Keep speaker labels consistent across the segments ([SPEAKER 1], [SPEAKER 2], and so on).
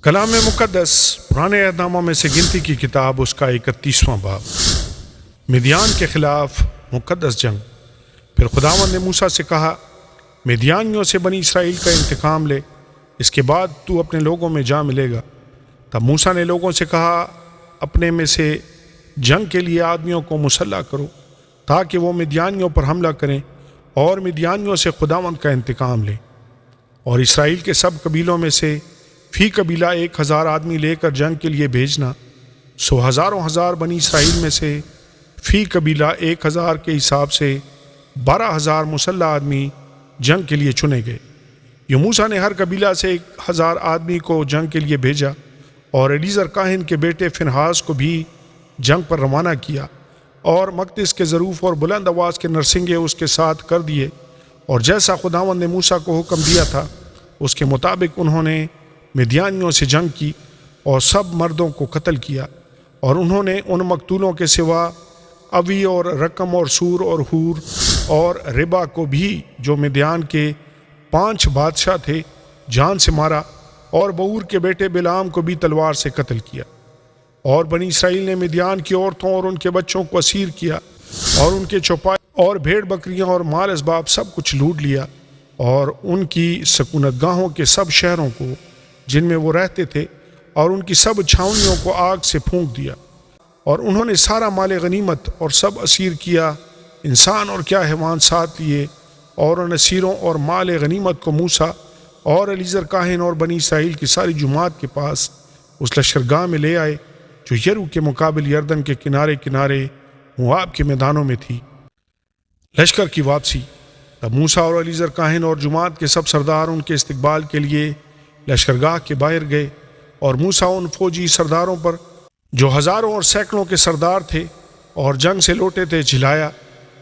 [SPEAKER 1] کلام مقدس پرانے عہد نامہ میں سے گنتی کی کتاب اس کا 31واں باب، مدیان کے خلاف مقدس جنگ۔ پھر خداوند نے موسیٰ سے کہا، مدیانیوں سے بنی اسرائیل کا انتقام لے، اس کے بعد تو اپنے لوگوں میں جا ملے گا۔ تب موسیٰ نے لوگوں سے کہا، اپنے میں سے جنگ کے لیے آدمیوں کو مسلح کرو تاکہ وہ مدیانیوں پر حملہ کریں اور مدیانیوں سے خداوند کا انتقام لیں۔ اور اسرائیل کے سب قبیلوں میں سے فی قبیلہ 1000 آدمی لے کر جنگ کے لیے بھیجنا۔ سو ہزاروں ہزار بنی اسرائیل میں سے فی قبیلہ 1000 کے حساب سے 12000 مسلح آدمی جنگ کے لیے چنے گئے۔ یوں موسیٰ نے ہر قبیلہ سے 1000 آدمی کو جنگ کے لیے بھیجا اور الیعزر کاہن کے بیٹے فنہاس کو بھی جنگ پر روانہ کیا، اور مقدس کے ظروف اور بلند آواز کے نرسنگے اس کے ساتھ کر دیے، اور جیسا خداوند نے موسیٰ کو حکم دیا تھا اس کے مطابق انہوں نے مدیانیوں سے جنگ کی اور سب مردوں کو قتل کیا۔ اور انہوں نے ان مقتولوں کے سوا اوی اور رقم اور سور اور ہور اور ربا کو بھی، جو مدیان کے 5 بادشاہ تھے، جان سے مارا، اور بور کے بیٹے بلعام کو بھی تلوار سے قتل کیا۔ اور بنی اسرائیل نے مدیان کی عورتوں اور ان کے بچوں کو اسیر کیا، اور ان کے چوپائے اور بھیڑ بکریاں اور مال اسباب سب کچھ لوٹ لیا، اور ان کی سکونت گاہوں کے سب شہروں کو جن میں وہ رہتے تھے اور ان کی سب چھاؤنیوں کو آگ سے پھونک دیا۔ اور انہوں نے سارا مال غنیمت اور سب اسیر کیا، انسان اور کیا حیوان ساتھ لیے، اور ان اسیروں اور مال غنیمت کو موسیٰ اور الیعزر کاہن اور بنی اسرائیل کی ساری جماعت کے پاس اس لشکرگاہ میں لے آئے جو یرو کے مقابل یردن کے کنارے کنارے مواب کے میدانوں میں تھی۔ لشکر کی واپسی۔ تب موسیٰ اور الیعزر کاہن اور جماعت کے سب سردار ان کے استقبال کے لیے لشکرگاہ کے باہر گئے، اور موسیٰ ان فوجی سرداروں پر جو ہزاروں اور سینکڑوں کے سردار تھے اور جنگ سے لوٹے تھے جھلایا،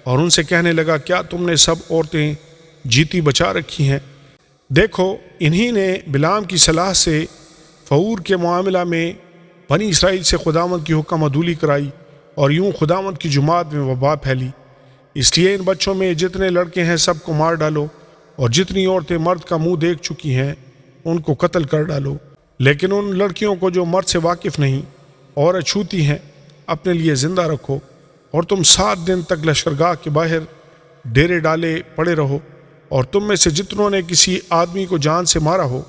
[SPEAKER 1] اور ان سے کہنے لگا، کیا تم نے سب عورتیں جیتی بچا رکھی ہیں؟ دیکھو، انہی نے بلعام کی صلاح سے فور کے معاملہ میں بنی اسرائیل سے خداوند کی حکم عدولی کرائی، اور یوں خداوند کی جماعت میں وبا پھیلی۔ اس لیے ان بچوں میں جتنے لڑکے ہیں سب کو مار ڈالو، اور جتنی عورتیں مرد کا منہ دیکھ چکی ہیں ان کو قتل کر ڈالو، لیکن ان لڑکیوں کو جو مرد سے واقف نہیں اور اچھوتی ہیں اپنے لیے زندہ رکھو، اور تم 7 دن تک لشکرگاہ کے باہر ڈیرے ڈالے پڑے رہو، اور تم میں سے جتنوں نے کسی آدمی کو جان سے مارا ہو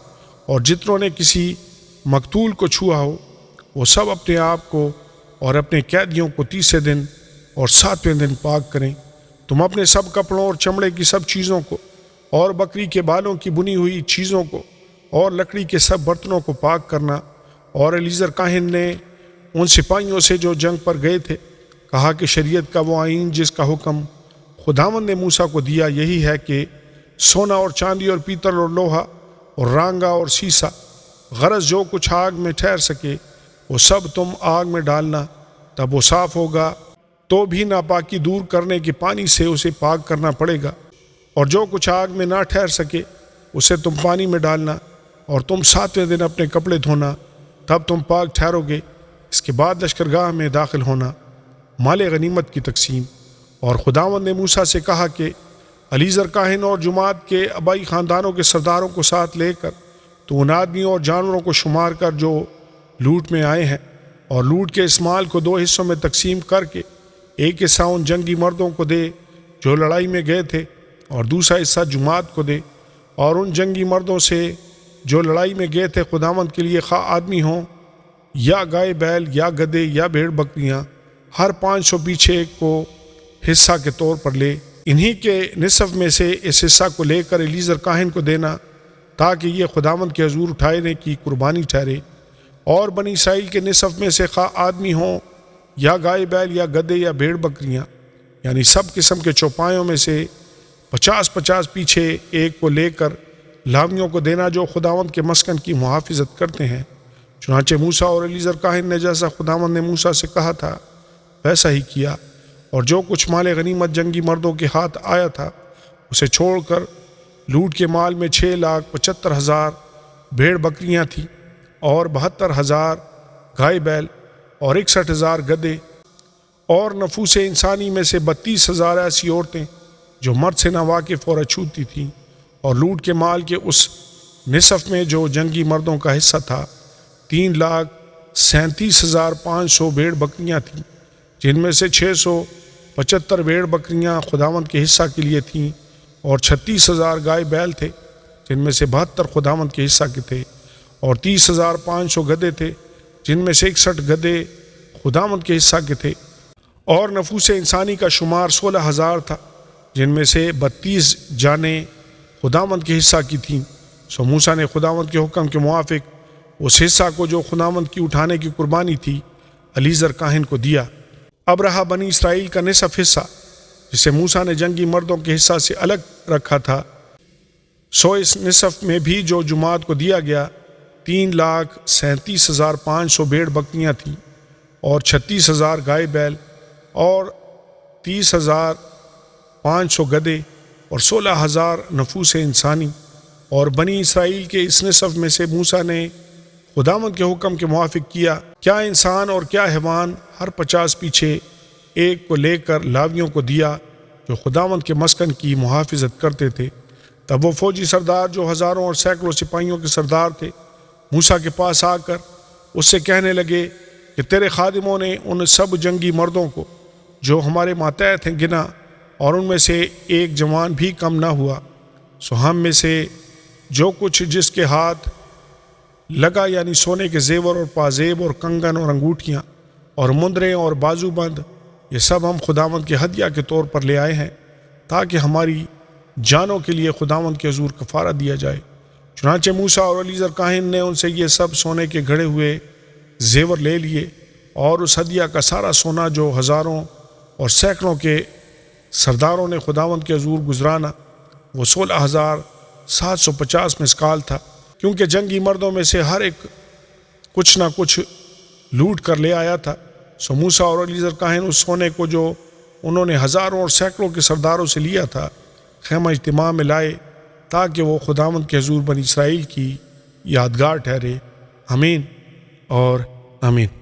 [SPEAKER 1] اور جتنوں نے کسی مقتول کو چھوا ہو، وہ سب اپنے آپ کو اور اپنے قیدیوں کو 30 دن اور 7ویں دن پاک کریں۔ تم اپنے سب کپڑوں اور چمڑے کی سب چیزوں کو اور بکری کے بالوں کی بنی ہوئی چیزوں کو اور لکڑی کے سب برتنوں کو پاک کرنا۔ اور الیعزر کاہن نے ان سپاہیوں سے جو جنگ پر گئے تھے کہا کہ شریعت کا وہ آئین جس کا حکم خداوند نے موسیٰ کو دیا یہی ہے کہ سونا اور چاندی اور پیتل اور لوہا اور رانگا اور سیسا، غرض جو کچھ آگ میں ٹھہر سکے وہ سب تم آگ میں ڈالنا، تب وہ صاف ہوگا، تو بھی ناپاکی دور کرنے کے پانی سے اسے پاک کرنا پڑے گا۔ اور جو کچھ آگ میں نہ ٹھہر سکے اسے تم پانی میں ڈالنا، اور تم 7ویں دن اپنے کپڑے دھونا، تب تم پاک ٹھہرو گے۔ اس کے بعد لشکرگاہ میں داخل ہونا۔ مال غنیمت کی تقسیم۔ اور خداوند نے موسیٰ سے کہا کہ الیعزر کاہن اور جماعت کے آبائی خاندانوں کے سرداروں کو ساتھ لے کر تو ان آدمیوں اور جانوروں کو شمار کر جو لوٹ میں آئے ہیں، اور لوٹ کے اس مال کو 2 حصوں میں تقسیم کر کے ایک حصہ ان جنگی مردوں کو دے جو لڑائی میں گئے تھے، اور دوسرا حصہ جماعت کو دے۔ اور ان جنگی مردوں سے جو لڑائی میں گئے تھے خداوند کے لیے خواہ آدمی ہوں یا گائے بیل یا گدھے یا بھیڑ بکریاں، ہر 500 پیچھے ایک کو حصہ کے طور پر لے۔ انہی کے نصف میں سے اس حصہ کو لے کر الیعزر کاہن کو دینا تاکہ یہ خداوند کے حضور اٹھانے کی قربانی ٹھہرے۔ اور بنی اسرائیل کے نصف میں سے خواہ آدمی ہوں یا گائے بیل یا گدھے یا بھیڑ بکریاں، یعنی سب قسم کے چوپایوں میں سے 50 پیچھے ایک کو لے کر لاویوں کو دینا جو خداوند کے مسکن کی محافظت کرتے ہیں۔ چنانچہ موسیٰ اور الیعزر کاہن نے جیسا خداوند نے موسیٰ سے کہا تھا ویسا ہی کیا، اور جو کچھ مال غنیمت جنگی مردوں کے ہاتھ آیا تھا اسے چھوڑ کر لوٹ کے مال میں 6,75,000 بھیڑ بکریاں تھیں، اور 72,000 گائے بیل، اور 61,000 گدھے، اور نفوس انسانی میں سے 32,000 ایسی عورتیں جو مرد سے ناواقف اور اچھوتی تھیں۔ اور لوٹ کے مال کے اس نصف میں جو جنگی مردوں کا حصہ تھا 3,37,500 بھیڑ بکریاں تھیں، جن میں سے 675 بھیڑ بکریاں خداوند کے حصہ کے لیے تھیں، اور 36,000 گائے بیل تھے، جن میں سے 72 خداوند کے حصہ کے تھے، اور 30,500 گدھے تھے، جن میں سے 61 گدھے خداوند کے حصہ کے تھے، اور نفوس انسانی کا شمار 16,000 تھا، جن میں سے 32 جانیں خداوند کے حصہ کی تھیں۔ سو موسیٰ نے خداوند کے حکم کے موافق اس حصہ کو جو خداوند کی اٹھانے کی قربانی تھی الیعزر کاہن کو دیا۔ اب رہا بنی اسرائیل کا نصف حصہ، جسے موسیٰ نے جنگی مردوں کے حصہ سے الگ رکھا تھا، سو اس نصف میں بھی جو جماعت کو دیا گیا 3,37,500 بھیڑ بکریاں تھیں، اور 36,000 گائے بیل، اور 30,500 گدھے، اور 16,000 نفوس انسانی۔ اور بنی اسرائیل کے اس نصف میں سے موسیٰ نے خداوند کے حکم کے موافق کیا، کیا انسان اور کیا حیوان، ہر 50 پیچھے ایک کو لے کر لاویوں کو دیا جو خداوند کے مسکن کی محافظت کرتے تھے۔ تب وہ فوجی سردار جو ہزاروں اور سینکڑوں سپاہیوں کے سردار تھے موسیٰ کے پاس آ کر اس سے کہنے لگے کہ تیرے خادموں نے ان سب جنگی مردوں کو جو ہمارے ماتحت ہیں گنا، اور ان میں سے ایک جوان بھی کم نہ ہوا۔ سو ہم میں سے جو کچھ جس کے ہاتھ لگا، یعنی سونے کے زیور اور پازیب اور کنگن اور انگوٹھیاں اور مندریں اور بازو بند، یہ سب ہم خداوند کے ہدیہ کے طور پر لے آئے ہیں، تاکہ ہماری جانوں کے لیے خداوند کے حضور کفارہ دیا جائے۔ چنانچہ موسیٰ اور الیعزر کاہن نے ان سے یہ سب سونے کے گھڑے ہوئے زیور لے لیے، اور اس ہدیہ کا سارا سونا جو ہزاروں اور سینکڑوں کے سرداروں نے خداوند کے حضور گزرانا، وہ 16,750 مسکال تھا، کیونکہ جنگی مردوں میں سے ہر ایک کچھ نہ کچھ لوٹ کر لے آیا تھا۔ سو موسیٰ اور الیعزر کاہن اس سونے کو جو انہوں نے ہزاروں اور سینکڑوں کے سرداروں سے لیا تھا خیمہ اجتماع میں لائے، تاکہ وہ خداوند کے حضور بنی اسرائیل کی یادگار ٹھہرے۔ آمین اور آمین۔